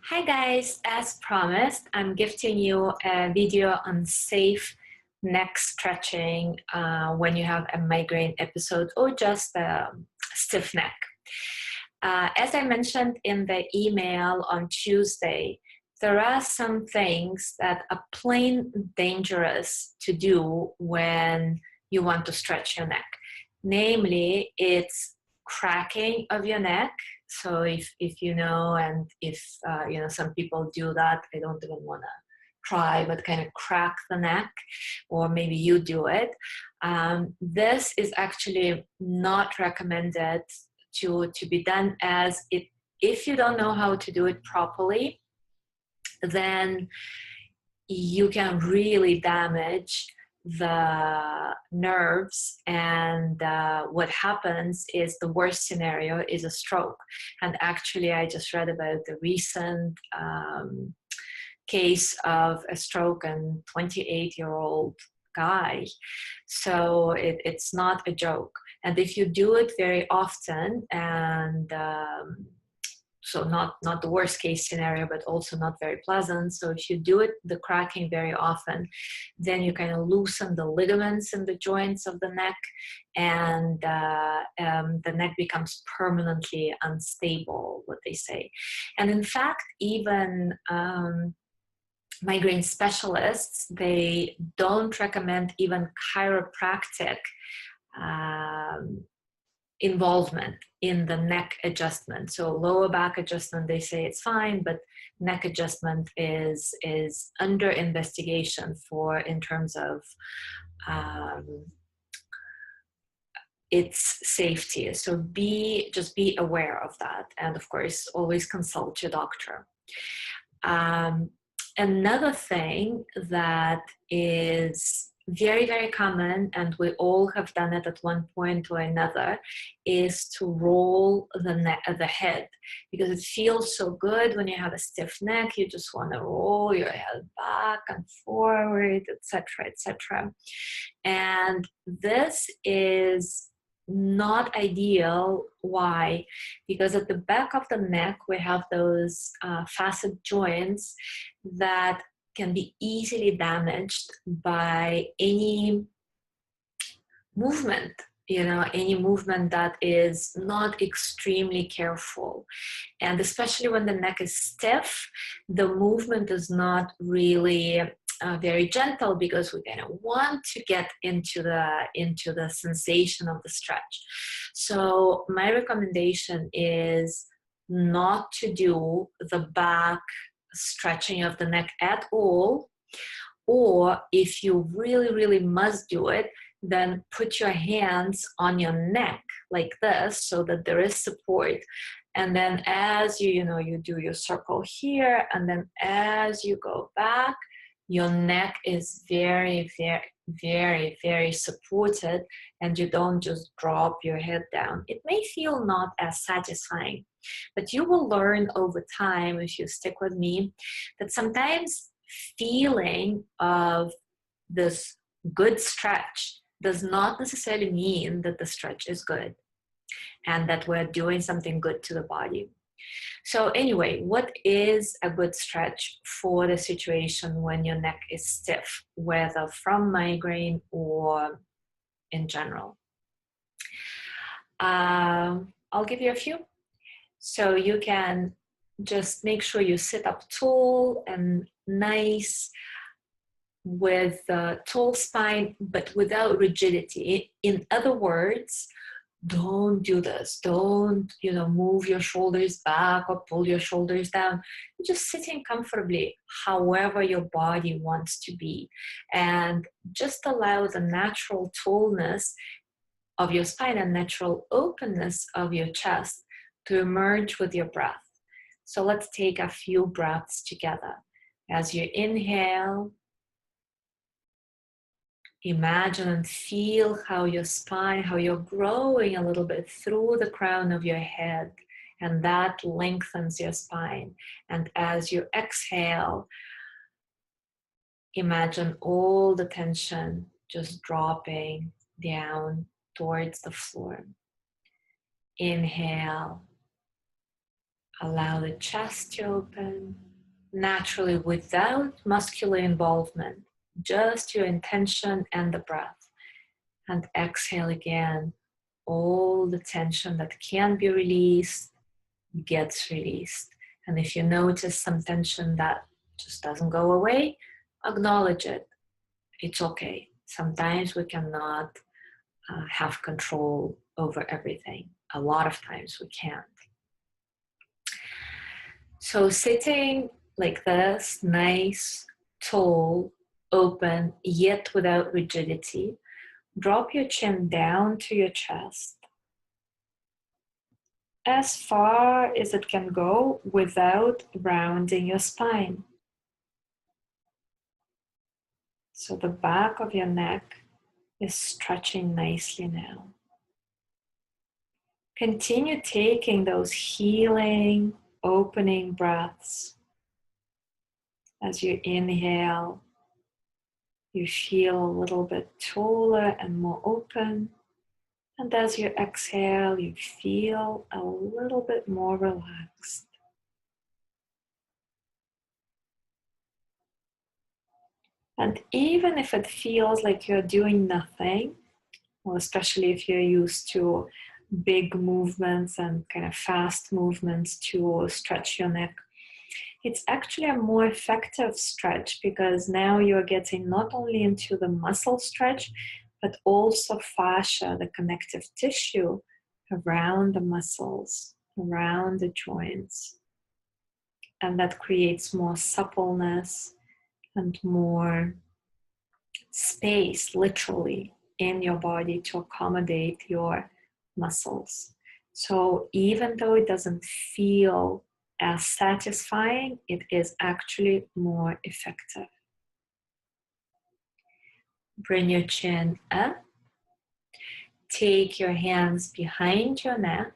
Hi guys, as promised, I'm gifting you a video on safe neck stretching when you have a migraine episode or just a stiff neck. As I mentioned in the email on Tuesday, there are some things that are plain dangerous to do when you want to stretch your neck. Namely, it's cracking of your neck. So if you know, and if some people do that, I don't even want to try, but kind of crack the neck, or maybe you do it. This is actually not recommended to be done, as it, if you don't know how to do it properly, then you can really damage the nerves, and what happens is the worst scenario is a stroke. And actually I just read about the recent case of a stroke and 28-year-old guy. So it's not a joke. And if you do it very often, and so not the worst case scenario, but also not very pleasant. So if you do it, the cracking very often, then you kind of loosen the ligaments in the joints of the neck, and the neck becomes permanently unstable, what they say. And in fact, even migraine specialists, they don't recommend even chiropractic involvement in the neck adjustment. So lower back adjustment, they say it's fine, but neck adjustment is under investigation for, in terms of its safety. So just be aware of that, and of course always consult your doctor. Another thing that is very, very common, and we all have done it at one point or another, is to roll the head, because it feels so good when you have a stiff neck. You just want to roll your head back and forward, etc., etc. And this is not ideal. Why? Because at the back of the neck we have those facet joints that can be easily damaged by any movement, any movement that is not extremely careful. And especially when the neck is stiff, the movement is not really very gentle, because we kind of want to get into the sensation of the stretch. So my recommendation is not to do the back stretching of the neck at all, or if you really, really must do it, then put your hands on your neck like this, so that there is support. And then as you do your circle here, and then as you go back, your neck is very, very, very, very supported, and you don't just drop your head down. It may feel not as satisfying, but you will learn over time, if you stick with me, that sometimes feeling of this good stretch does not necessarily mean that the stretch is good and that we're doing something good to the body. So anyway, what is a good stretch for the situation when your neck is stiff, whether from migraine or in general? I'll give you a few. So you can just make sure you sit up tall and nice, with a tall spine, but without rigidity. In other words, don't do this. Don't, move your shoulders back or pull your shoulders down. You're just sitting comfortably, however your body wants to be. And just allow the natural tallness of your spine and natural openness of your chest to emerge with your breath. So let's take a few breaths together. As you inhale, imagine and feel how your spine, how you're growing a little bit through the crown of your head, and that lengthens your spine. And as you exhale, imagine all the tension just dropping down towards the floor. Inhale, Allow the chest to open naturally without muscular involvement, just your intention and the breath. And exhale again. All the tension that can be released gets released. And if you notice some tension that just doesn't go away, acknowledge it. It's okay. Sometimes we cannot have control over everything. A lot of times we can't. So sitting like this, nice, tall, open, yet without rigidity, drop your chin down to your chest as far as it can go without rounding your spine. So the back of your neck is stretching nicely now. Continue taking those healing, opening breaths. As you inhale, you feel a little bit taller and more open. And as you exhale, you feel a little bit more relaxed. And even if it feels like you're doing nothing, or especially if you're used to big movements and kind of fast movements to stretch your neck, it's actually a more effective stretch because now you're getting not only into the muscle stretch, but also fascia, the connective tissue around the muscles, around the joints. And that creates more suppleness and more space, literally, in your body to accommodate your muscles. So even though it doesn't feel as satisfying, it is actually more effective. Bring your chin up. Take your hands behind your neck.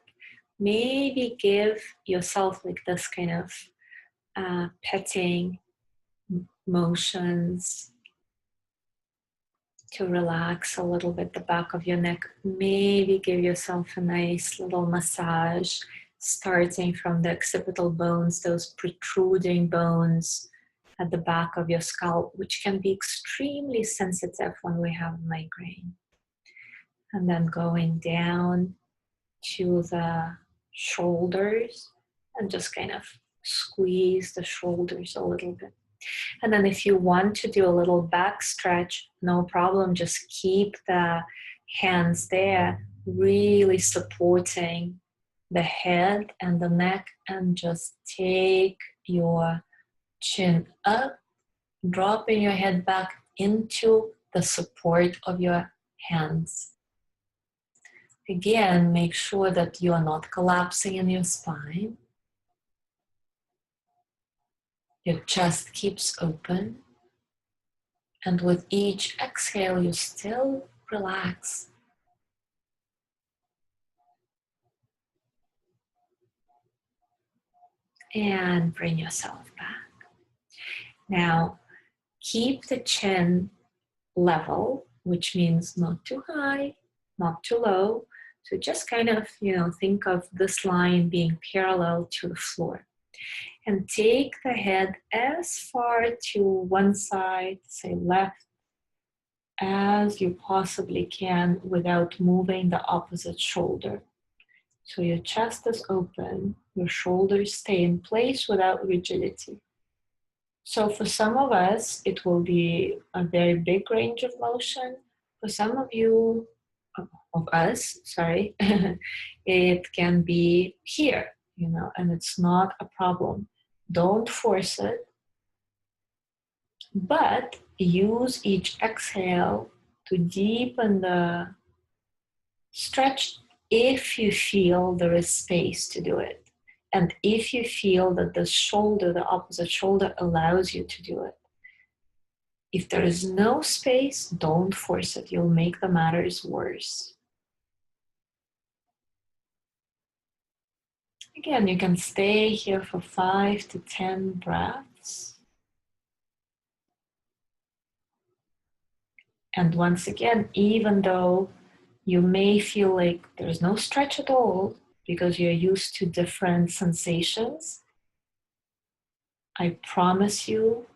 Maybe give yourself like this kind of petting motions to relax a little bit the back of your neck. Maybe give yourself a nice little massage, starting from the occipital bones, those protruding bones at the back of your scalp, which can be extremely sensitive when we have migraine. And then going down to the shoulders and just kind of squeeze the shoulders a little bit. And then if you want to do a little back stretch, no problem. Just keep the hands there, really supporting the head and the neck, and just take your chin up, dropping your head back into the support of your hands. Again, make sure that you are not collapsing in your spine. Your chest keeps open. And with each exhale, you still relax. And bring yourself back. Now, keep the chin level, which means not too high, not too low. So just kind of, think of this line being parallel to the floor. And take the head as far to one side, say left, as you possibly can without moving the opposite shoulder. So your chest is open, your shoulders stay in place without rigidity. So for some of us, it will be a very big range of motion. For some of you, of us, sorry, it can be here, and it's not a problem. Don't force it, but use each exhale to deepen the stretch if you feel there is space to do it. And if you feel that the shoulder, the opposite shoulder, allows you to do it. If there is no space, don't force it. You'll make the matters worse. Again, you can stay here for 5 to 10 breaths. And once again, even though you may feel like there's no stretch at all, because you're used to different sensations, I promise you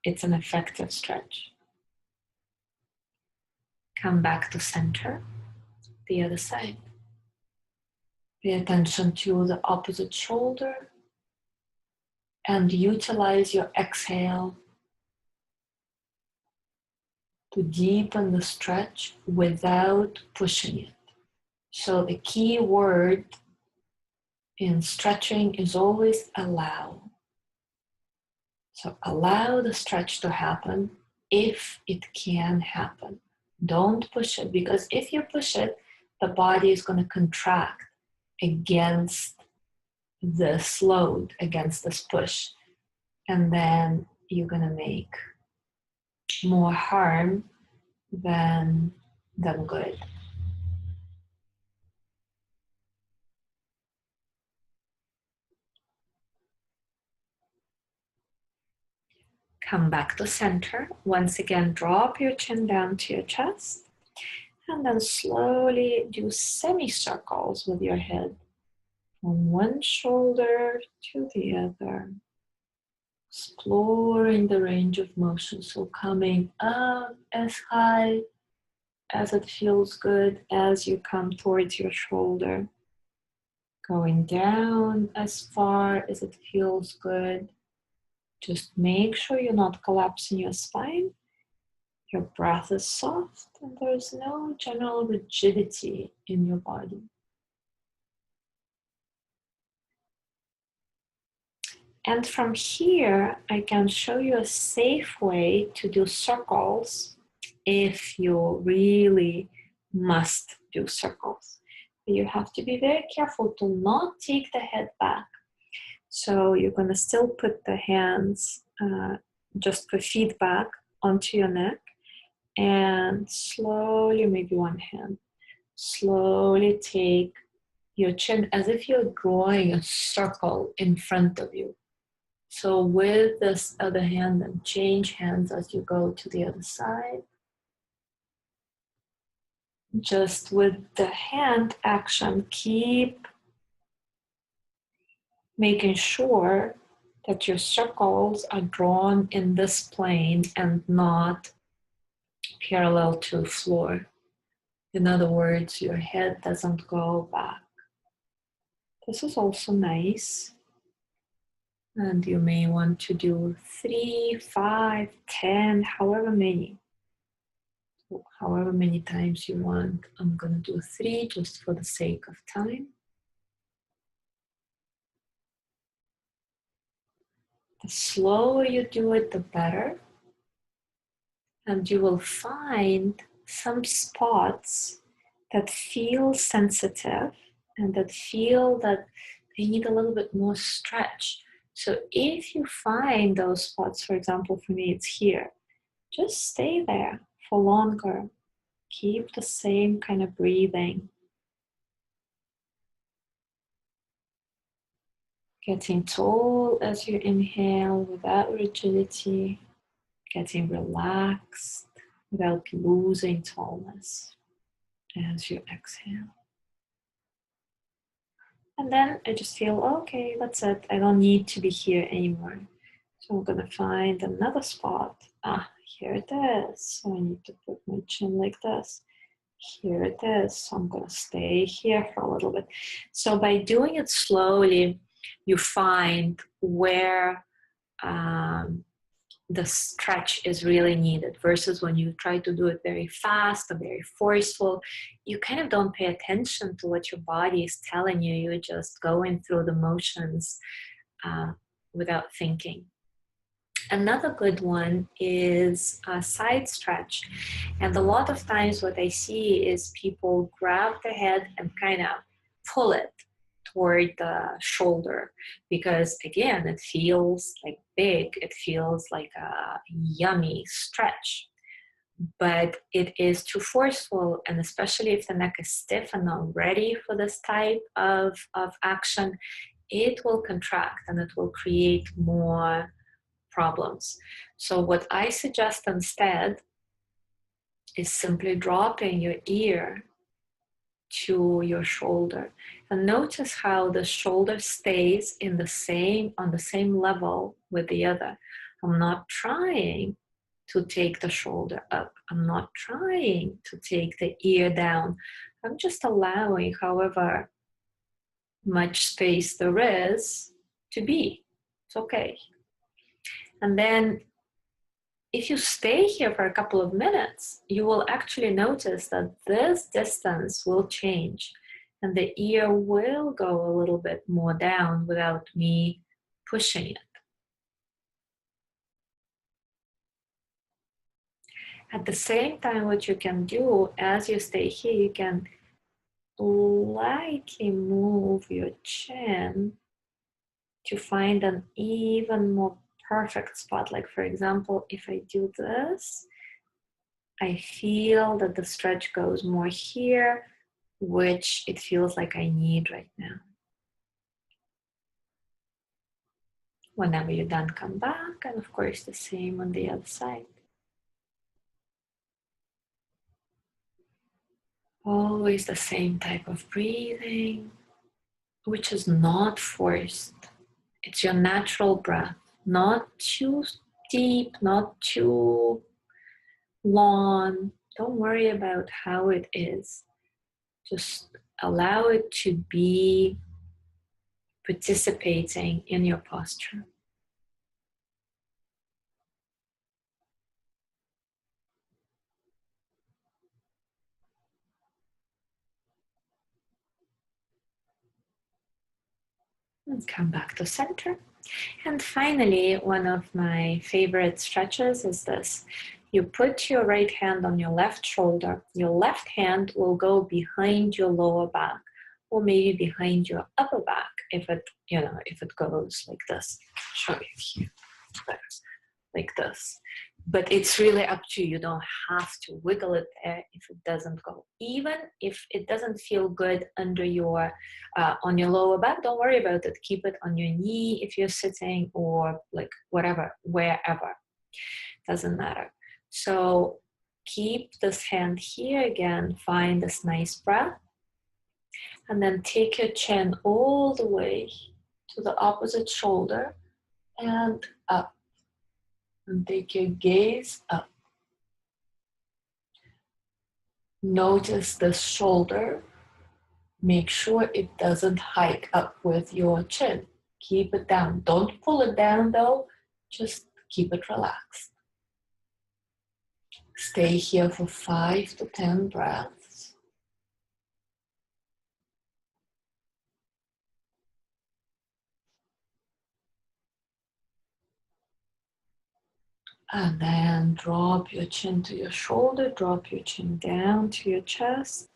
it's an effective stretch. Come back to center, the other side. Pay attention to the opposite shoulder and utilize your exhale to deepen the stretch without pushing it. So the key word in stretching is always allow. So allow the stretch to happen if it can happen. Don't push it, because if you push it, the body is going to contract against this load, against this push. And then you're going to make more harm than good. Come back to center. Once again, drop your chin down to your chest. And then slowly do semicircles with your head from one shoulder to the other. Exploring the range of motion. So coming up as high as it feels good as you come towards your shoulder. Going down as far as it feels good. Just make sure you're not collapsing your spine. Your breath is soft and there's no general rigidity in your body. And from here, I can show you a safe way to do circles if you really must do circles. You have to be very careful to not take the head back. So you're going to still put the hands, just put feet back onto your neck, and slowly, maybe one hand, slowly take your chin as if you're drawing a circle in front of you. So with this other hand, then change hands as you go to the other side. Just with the hand action, keep making sure that your circles are drawn in this plane and not parallel to the floor. In other words, your head doesn't go back. This is also nice. And you may want to do 3, 5, 10, however many times you want. I'm going to do 3 just for the sake of time. The slower you do it, the better. And you will find some spots that feel sensitive and that feel that they need a little bit more stretch. So if you find those spots, for example, for me, it's here, just stay there for longer. Keep the same kind of breathing. Getting tall as you inhale without rigidity. Getting relaxed without losing tallness as you exhale. And then I just feel, okay, that's it. I don't need to be here anymore. So I'm gonna find another spot. Here it is. So I need to put my chin like this. Here it is. So I'm gonna stay here for a little bit. So by doing it slowly, you find where the stretch is really needed versus when you try to do it very fast or very forceful, you kind of don't pay attention to what your body is telling you. You're just going through the motions without thinking. Another good one is a side stretch. And a lot of times what I see is people grab the head and kind of pull it toward the shoulder, because again, it feels like big, it feels like a yummy stretch, but it is too forceful. And especially if the neck is stiff and not ready for this type of action, it will contract and it will create more problems. So what I suggest instead is simply dropping your ear to your shoulder. And notice how the shoulder stays on the same level with the other. I'm not trying to take the shoulder up. I'm not trying to take the ear down. I'm just allowing however much space there is to be. It's okay. And then if you stay here for a couple of minutes, you will actually notice that this distance will change and the ear will go a little bit more down without me pushing it. At the same time, what you can do as you stay here, you can lightly move your chin to find an even more perfect spot. Like for example, if I do this, I feel that the stretch goes more here, which it feels like I need right now. Whenever you're done, come back, and of course the same on the other side. Always the same type of breathing, which is not forced. It's your natural breath, not too deep, not too long. Don't worry about how it is. Just allow it to be participating in your posture. And come back to center. And finally, one of my favorite stretches is this. You put your right hand on your left shoulder. Your left hand will go behind your lower back, or maybe behind your upper back if it goes like this. I'll show you here. Like this. But it's really up to you. You don't have to wiggle it there if it doesn't go. Even if it doesn't feel good under your on your lower back, don't worry about it. Keep it on your knee if you're sitting, or like whatever, wherever. Doesn't matter. So keep this hand here again. Find this nice breath. And then take your chin all the way to the opposite shoulder and up. And take your gaze up. Notice the shoulder. Make sure it doesn't hike up with your chin. Keep it down. Don't pull it down though. Just keep it relaxed. Stay here for 5 to 10 breaths. And then drop your chin to your shoulder. Drop your chin down to your chest.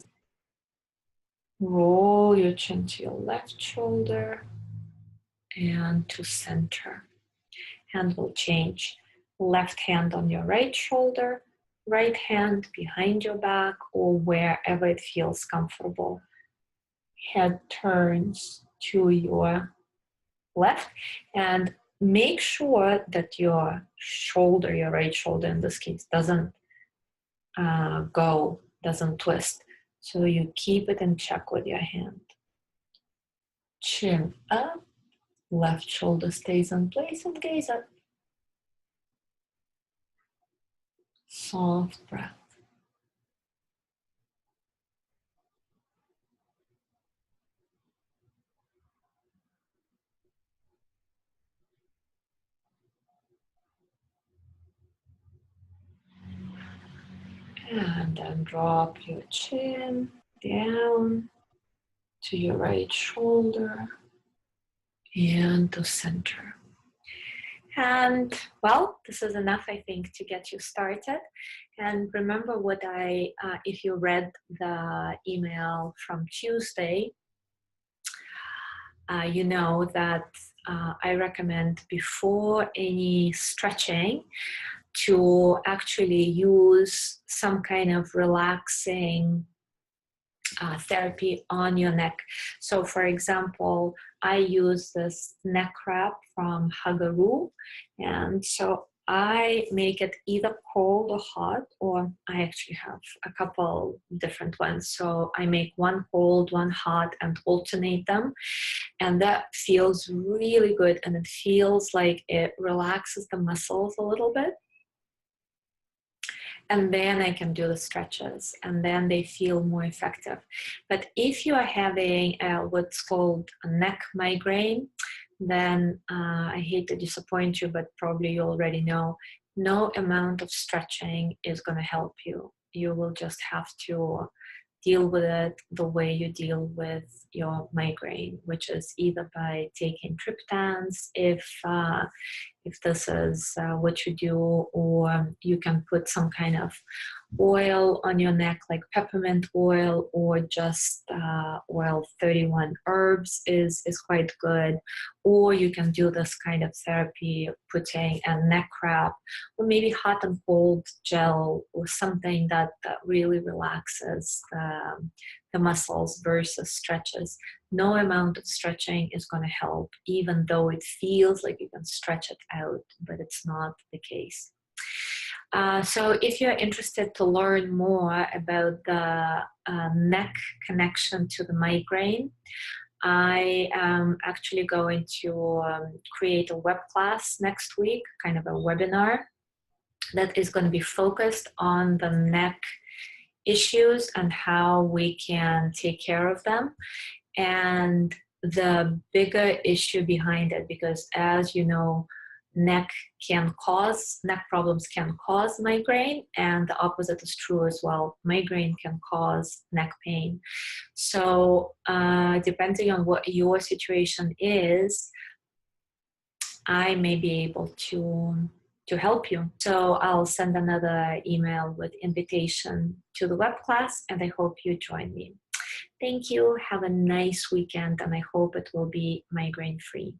Roll your chin to your left shoulder and to center. Hand will change. Left hand on your right shoulder, right hand behind your back, or wherever it feels comfortable. Head turns to your left, and make sure that your shoulder, your right shoulder in this case, doesn't doesn't twist. So you keep it in check with your hand. Chin up, left shoulder stays in place, and gaze up. Soft breath. And then drop your chin down to your right shoulder and to center. And well, this is enough, I think, to get you started. And remember what if you read the email from Tuesday, you know that I recommend before any stretching to actually use some kind of relaxing therapy on your neck. So for example, I use this neck wrap from Huggaroo, and so I make it either cold or hot, or I actually have a couple different ones. So I make one cold, one hot, and alternate them. And that feels really good. And it feels like it relaxes the muscles a little bit. And then I can do the stretches, and then they feel more effective. But if you are having what's called a neck migraine, then I hate to disappoint you, but probably you already know, no amount of stretching is going to help you. You will just have to deal with it the way you deal with your migraine, which is either by taking triptans if this is what you do, or you can put some kind of oil on your neck, like peppermint oil, or just oil. 31 herbs is quite good. Or you can do this kind of therapy, putting a neck wrap, or maybe hot and cold gel, or something that really relaxes the muscles versus stretches. No amount of stretching is going to help, even though it feels like you can stretch it out, but it's not the case. So if you're interested to learn more about the neck connection to the migraine, I am actually going to create a web class next week, kind of a webinar that is going to be focused on the neck issues and how we can take care of them. And the bigger issue behind it, because as you know, neck problems can cause migraine, and the opposite is true as well. Migraine can cause neck pain. So depending on what your situation is, I may be able to help you. So I'll send another email with invitation to the web class, and I hope you join me. Thank you. Have a nice weekend, and I hope it will be migraine free.